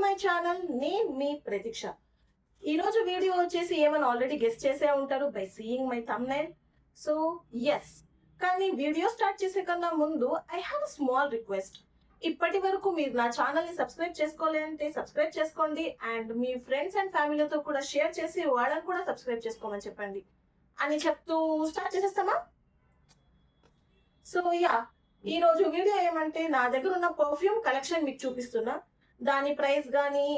My channel. నేను మీ ప్రతీక్ష. ఈరోజు video వచ్చేసి ఏమని ఆల్రెడీ గెస్ట్ చేసే ఉంటారు by seeing my thumbnail. So yes, కానీ వీడియో స్టార్ట్ చేసే కన్నా ముందు I have a small request. ఇప్పటి వరకు మీరు నా ఛానల్ని సబ్స్క్రైబ్ చేసుకోవాలంటే సబ్స్క్రైబ్ చేసుకోండి, అండ్ మీ ఫ్రెండ్స్ అండ్ ఫ్యామిలీతో కూడా షేర్ చేసి వాళ్ళని కూడా సబ్స్క్రైబ్ చేసుకోమని చెప్పండి అని చెప్తూ స్టార్ట్ చేసేస్తామా? సో యా, ఈ రోజు వీడియో ఏమంటే నా దగ్గర ఉన్న పర్ఫ్యూమ్ కలెక్షన్ మీకు చూపిస్తున్నా. దాని ప్రైస్ కానీ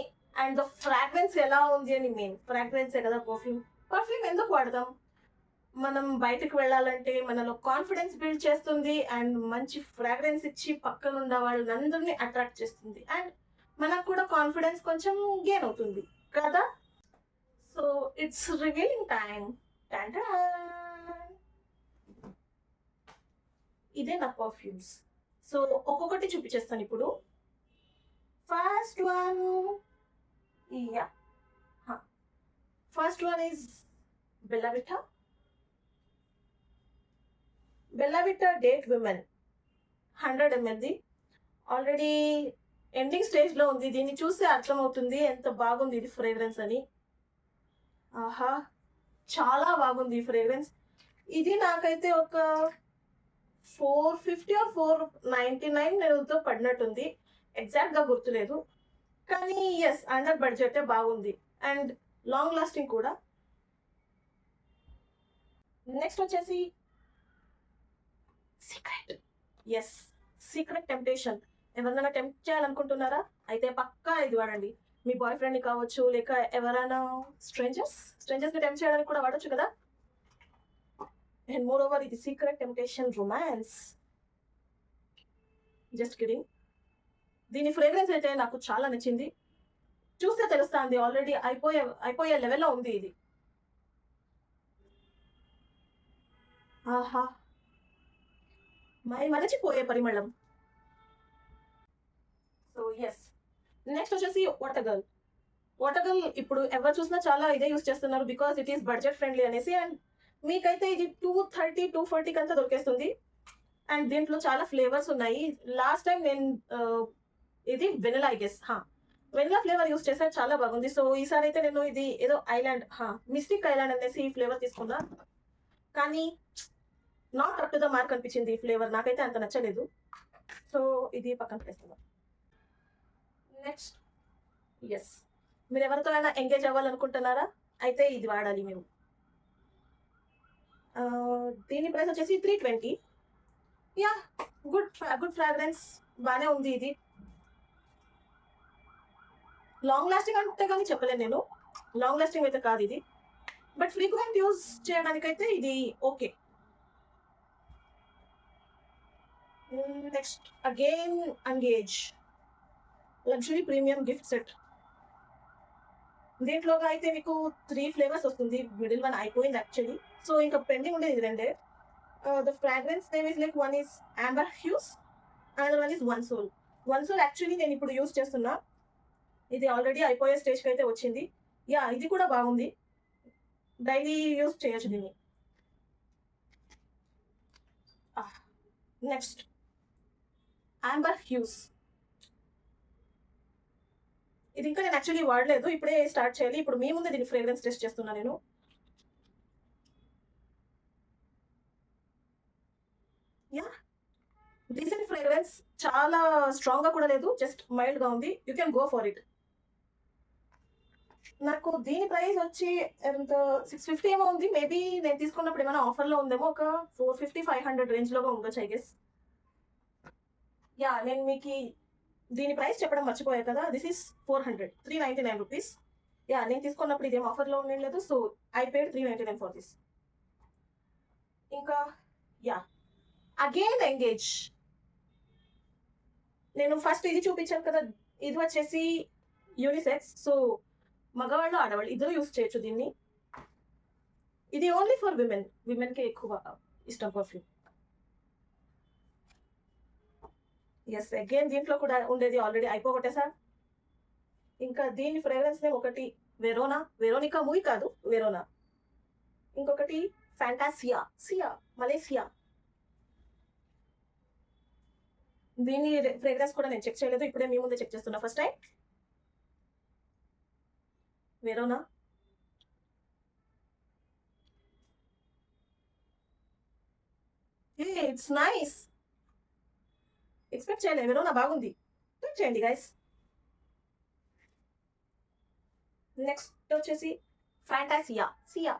అండ్ ద ఫ్రాగ్రెన్స్ ఎలా ఉంది అని. మెయిన్ ఫ్రాగ్రెన్సే కదా పర్ఫ్యూమ్ ఎందుకు వాడదాం? మనం బయటకు వెళ్ళాలంటే మనలో కాన్ఫిడెన్స్ బిల్డ్ చేస్తుంది, అండ్ మంచి ఫ్రాగ్రెన్స్ ఇచ్చి పక్కన ఉన్న వాళ్ళందరినీ అట్రాక్ట్ చేస్తుంది, అండ్ మనకు కూడా కాన్ఫిడెన్స్ కొంచెం గెయిన్ అవుతుంది కదా. So it's revealing time. ఇదే నా పర్ఫ్యూమ్స్. సో ఒక్కొక్కటి చూపించేస్తాను ఇప్పుడు. First one, yeah, first one is Bella Vita date women 100 ml. Already ending స్టేజ్లో ఉంది. దీన్ని చూస్తే అర్థమవుతుంది ఎంత బాగుంది ఇది ఫ్రేగ్రెన్స్ అని. ఆహా, చాలా బాగుంది ఈ ఫ్రేగ్రెన్స్. ఇది నాకైతే ఒక 450 or 499 పడినట్టుంది. ఎగ్జాక్ట్గా గుర్తులేదు, కానీ ఎస్, అండర్ బడ్జెటే బాగుంది అండ్ లాంగ్ లాస్టింగ్ కూడా. నెక్స్ట్ వచ్చేసి సీక్రెట్ టెంప్టేషన్. ఎవరైనా టెంప్ట్ చేయాలనుకుంటున్నారా? అయితే పక్కా ఇది వాడండి. మీ బాయ్ ఫ్రెండ్ని కావచ్చు, లేక ఎవరైనా స్ట్రేంజర్స్ని టెంప్ట్ చేయడానికి కూడా వాడచ్చు కదా. అండ్ మోర్ ఓవర్, ఇది secret temptation romance. Just kidding. దీని ఫ్రేగ్రెన్స్ అయితే నాకు చాలా నచ్చింది. చూస్తే తెలుస్తుంది, ఆల్రెడీ అయిపోయే లెవెల్లో ఉంది ఇది. ఆహా, మరచిపోయే పరిమళం. సో ఎస్, నెక్స్ట్ వచ్చేసి వాటర్ గర్ల్. ఇప్పుడు ఎవరు చూసినా చాలా ఇదే యూస్ చేస్తున్నారు, because it is budget friendly అనేసి. అండ్ మీకైతే ఇది 230, 240 అంతా దొరికేస్తుంది. అండ్ దీంట్లో చాలా ఫ్లేవర్స్ ఉన్నాయి. లాస్ట్ టైం నేను ఇది వెనిలా, వెనిలా ఫ్లేవర్ యూస్ చేస్తే చాలా బాగుంది. సో ఈసారి అయితే నేను ఇది ఏదో ఐలాండ్, మిస్టిక్ ఐలాండ్ అనేసి ఈ ఫ్లేవర్ తీసుకున్నా, కానీ not up to the mark అనిపించింది ఈ ఫ్లేవర్. నాకైతే అంత నచ్చలేదు. సో ఇది పక్కన పెట్టేస్తున్నా. నెక్స్ట్, ఎస్, మీరు ఎవరితో అయినా ఎంగేజ్ అవ్వాలనుకుంటున్నారా? అయితే ఇది వాడాలి మీరు. దీని ప్రైస్ వచ్చేసి 320. యా, గుడ్ ఫ్రాగ్రెన్స్, బాగానే ఉంది. ఇది లాంగ్ లాస్టింగ్ అంటే కానీ చెప్పలేను నేను. లాంగ్ లాస్టింగ్ అయితే కాదు ఇది, బట్ ఫ్రీక్వెంట్ యూజ్ చేయడానికైతే ఇది okay. Next again engage luxury premium gift set. దీంట్లో అయితే మీకు 3 ఫ్లేవర్స్ వస్తుంది. మిడిల్ వన్ అయిపోయింది యాక్చువల్లీ. సో ఇంకా పెండింగ్ ఉండేది ఇది రెండే. The fragrance name is like, one is amber hues, and one is one soul actually నేను ఇప్పుడు యూస్ చేస్తున్నా. ఇది ఆల్రెడీ అయిపోయే స్టేజ్కి అయితే వచ్చింది. యా, ఇది కూడా బాగుంది, డైలీ యూస్ చేయొచ్చు దీన్ని. Next amber hues. ఇది ఇంకా నేను యాక్చువల్లీ వాడలేదు, ఇప్పుడే స్టార్ట్ చేయాలి. ఇప్పుడు మీ ముందే దీని ఫ్రేగ్రెన్స్ టెస్ట్ చేస్తున్నా నేను. యా, డీసెంట్ ఫ్రేగ్రెన్స్, చాలా స్ట్రాంగ్గా కూడా లేదు, జస్ట్ మైల్డ్గా ఉంది. You can go for it. నాకు దీని ప్రైస్ వచ్చి ఎంత 650 ఏమో ఉంది. మేబీ నేను తీసుకున్నప్పుడు ఏమైనా ఆఫర్లో ఉందేమో, ఒక 450, 500 రేంజ్లోగా ఉండొచ్చు ఐ గెస్. యా, నేను మీకు దీని ప్రైస్ చెప్పడం మర్చిపోయా కదా. This is 399 rupees. యా, నేను తీసుకున్నప్పుడు ఇదేం ఆఫర్లో ఉండలేదు. So I paid 399 for this. ఇంకా యా, అగైన్ ఎంగేజ్. నేను ఫస్ట్ ఇది చూపించాను కదా, ఇది వచ్చేసి యూనిసెక్స్. సో మగవాళ్ళు ఆడవాళ్ళు ఇద్దరు యూస్ చేయొచ్చు దీన్ని. ఇది ఓన్లీ ఫర్ విమెన్కి ఎక్కువ ఇష్టం పర్ఫ్యూమ్. ఎస్, అగైన్ దీంట్లో కూడా ఉండేది ఆల్రెడీ అయిపోగొట్టేసా. ఇంకా దీని ఫ్రేగ్రెన్స్ నేమ్ ఒకటి వెరోనికా మూవీ కాదు, వెరోనా. ఇంకొకటి ఫ్యాంటాసియా మలేసియా. దీని ఫ్రేగ్రెన్స్ కూడా నేను చెక్ చేయలేదు, ఇప్పుడే మీ ముందే చెక్ చేస్తున్నా first time. Verona. It's nice. Expect చేయలేదు, వెరోనా బాగుంది. ట్రై చేయండి గైస్. నెక్స్ట్ వచ్చేసి ఫ్యాంటాసియా సియా.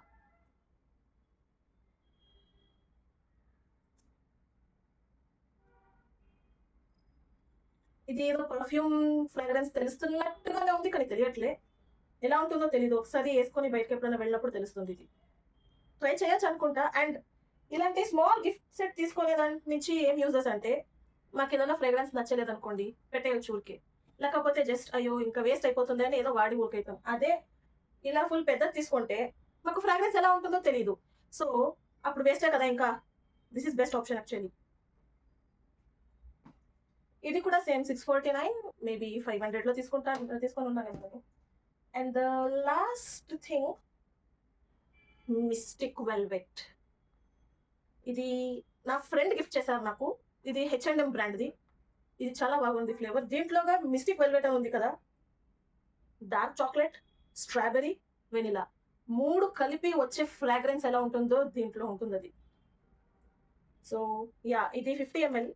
ఇది ఏదో పర్ఫ్యూమ్ ఫ్రాగ్రెన్స్ తెలుస్తున్నట్టుగానే ఉంది, కానీ తెలియట్లే. ఎలా ఉంటుందో తెలీదు, ఒకసారి వేసుకొని బయటకి ఎప్పుడైనా వెళ్ళినప్పుడు తెలుస్తుంది. ఇది ట్రై చేయొచ్చు అనుకుంటా. అండ్ ఇలాంటి స్మాల్ గిఫ్ట్ సెట్ తీసుకునే దాని నుంచి ఏం యూజెస్ అంటే, మాకు ఏదైనా ఫ్రాగ్రెన్స్ నచ్చలేదు అనుకోండి, పెట్టేయచ్చు ఊరికే. లేకపోతే జస్ట్ అయ్యో ఇంకా వేస్ట్ అయిపోతుంది అని ఏదో వాడి ఊరికైతాం. అదే ఇలా ఫుల్ పెద్దది తీసుకుంటే మాకు ఫ్రాగ్రెన్స్ ఎలా ఉంటుందో తెలియదు. సో అప్పుడు వేస్టే కదా. ఇంకా this is best option actually. ఇది కూడా సేమ్ 649, మేబీ 500లో తీసుకొని ఉన్నాను. And the last thing, mystic velvet. ఇది నా ఫ్రెండ్ గిఫ్ట్ చేశారు నాకు. ఇది H&M బ్రాండ్ది. ఇది చాలా బాగుంది ఫ్లేవర్. దీంట్లోగా మిస్టిక్ వెల్వెట్ ఉంది కదా, డార్క్ చాక్లెట్, స్ట్రాబెరీ, వెనిలా 3 కలిపి వచ్చే ఫ్రాగ్రెన్స్ ఎలా ఉంటుందో దీంట్లో ఉంటుంది అది. సో యా, ఇది 50 ml.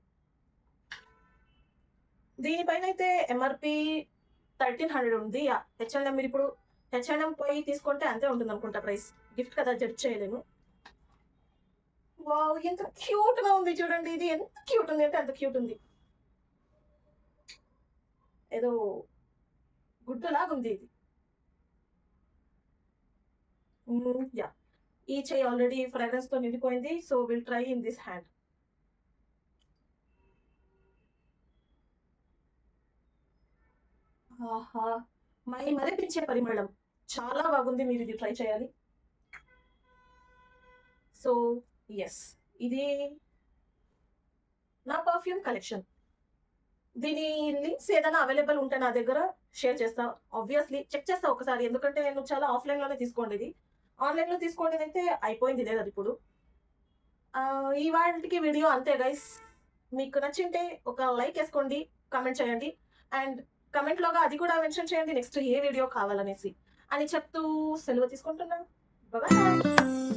దీనిపైన అయితే ఎంఆర్పి 1300 ఉంది. యా, H&M మీరు ఇప్పుడు H&M పోయి తీసుకుంటే అంతే ఉంటుంది అనుకుంటా ప్రైస్. గిఫ్ట్ కదా, జడ్జ్ చేయలేను. వావ్, ఎంత క్యూట్ గా ఉంది చూడండి. ఇది ఎంత క్యూట్ ఉంది అంటే అంత క్యూట్ ఉంది. ఏదో గుడ్డులాగా ఉంది ఇది. యా, ఈ చెయ్యి ఆల్రెడీ ఫ్రాగ్రెన్స్ తో నిండిపోయింది. So will try in this hand. ఆహా, మరిపించే పరిమళం చాలా బాగుంది. మీరు ఇది ట్రై చేయాలి. సో ఎస్, ఇది నా పర్ఫ్యూమ్ కలెక్షన్. దీని లింక్స్ ఏదైనా అవైలబుల్ ఉంటే నా దగ్గర షేర్ చేస్తా. ఆబ్వియస్లీ చెక్ చేస్తా ఒకసారి, ఎందుకంటే నేను చాలా ఆఫ్లైన్లోనే తీసుకోండి. ఆన్లైన్లో తీసుకోండి అయితే అయిపోయింది, లేదు అది ఇప్పుడు. ఈ వాటికి వీడియో అంతే గైస్. మీకు నచ్చింటే ఒక లైక్ వేసుకోండి, కామెంట్ చేయండి. అండ్ కమెంట్లోగా అది కూడా మెన్షన్ చేయండి నెక్స్ట్ ఏ వీడియో కావాలనేసి అని చెప్తూ సెలవు తీసుకుంటున్నాను. బాయ్.